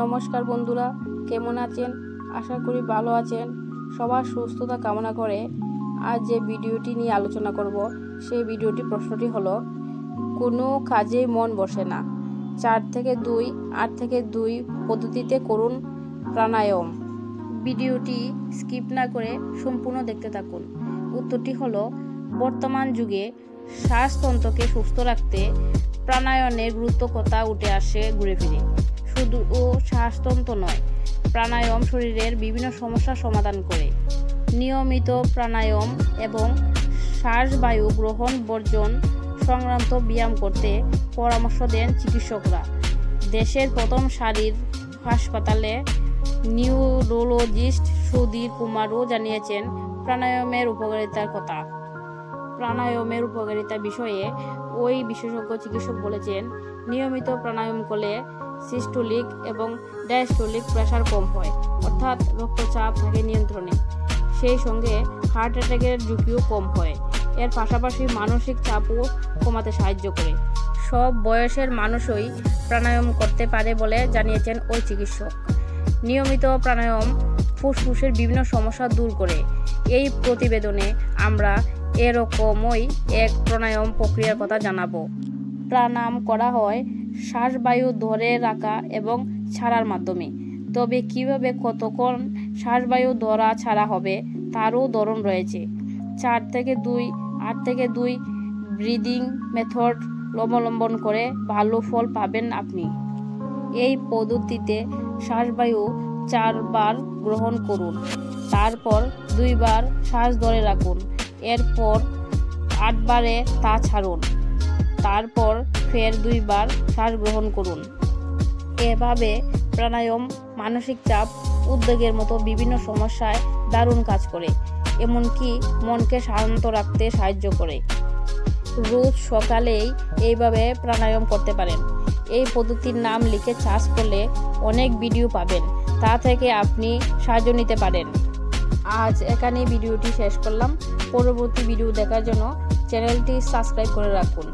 নমস্কার বন্ধুরা, কেমন আছেন? আশা করি ভালো আছেন। সবার সুস্থতা কামনা করে আজ যে ভিডিওটি নিয়ে আলোচনা করব সেই প্রশ্নটি হলো, কোনো কাজে মন বসে না, 4 থেকে 2, 8 থেকে 2 পদ্ধতিতে করুন প্রাণায়াম। ভিডিওটি স্কিপ না করে সম্পূর্ণ দেখতে থাকুন। উত্তরটি হলো, বর্তমান যুগে শ্বাসতন্ত্রকে সুস্থ রাখতে প্রাণায়ামের গুরুত্ব কথা উঠে আসে ঘুরে ফিরে। শুধু শ্বাসতন্ত্র নয়, প্রাণায়াম শরীরের বিভিন্ন সমস্যার সমাধান করে। নিয়মিত প্রাণায়াম এবং শ্বাসবায়ু গ্রহণ বর্জন সংক্রান্ত ব্যায়াম করতে পরামর্শ দেন চিকিৎসকরা। দেশের প্রথম সারির হাসপাতালে নিউরোলজিস্ট সুধীর কুমারও জানিয়েছেন প্রাণায়ামের উপকারিতার কথা। প্রাণায়ামের উপকারিতা বিষয়ে ওই বিশেষজ্ঞ চিকিৎসক বলেছেন, নিয়মিত প্রাণায়াম করলে সিস্টোলিক এবং ডায়াস্টোলিক প্রেসার কম হয়, অর্থাৎ রক্তচাপ থাকে নিয়ন্ত্রণে। সেই সঙ্গে হার্ট অ্যাটাকের ঝুঁকিও কম হয়। এর পাশাপাশি মানসিক চাপও কমাতে সাহায্য করে। সব বয়সের মানুষই প্রাণায়াম করতে পারে বলে জানিয়েছেন ওই চিকিৎসক। নিয়মিত প্রাণায়াম ফুসফুসের বিভিন্ন সমস্যা দূর করে। এই প্রতিবেদনে আমরা এরকমই এক প্রাণায়াম প্রক্রিয়ার কথা জানাবো। প্রাণায়াম করা হয় শ্বাসবায়ু ধরে রাখা এবং ছাড়ার মাধ্যমে। তবে কিভাবে কতক্ষণ শ্বাসবায়ু ধরা ছাড়া হবে তারও ধরন রয়েছে। 4 থেকে 2, 8 থেকে 2 ব্রিদিং মেথড অবলম্বন করে ভালো ফল পাবেন আপনি। এই পদ্ধতিতে শ্বাসবায়ু 4 বার গ্রহণ করুন, তারপর 2 বার শ্বাস ধরে রাখুন, এরপর 8 বারে তা ছাড়ুন, তারপর ফের 2 বার শ্বাস গ্রহণ করুন। এভাবে প্রাণায়াম মানসিক চাপ, উদ্বেগের মতো বিভিন্ন সমস্যায় দারুণ কাজ করে, এমনকি মনকে শান্ত রাখতে সাহায্য করে। রোজ সকালেই এইভাবে প্রাণায়াম করতে পারেন। এই পদ্ধতির নাম লিখে সার্চ করলে অনেক ভিডিও পাবেন, তা থেকে আপনি সাহায্য নিতে পারেন। আজ এখানেই ভিডিওটি শেষ করলাম। পরবর্তী ভিডিও দেখার জন্য চ্যানেলটি সাবস্ক্রাইব করে রাখুন।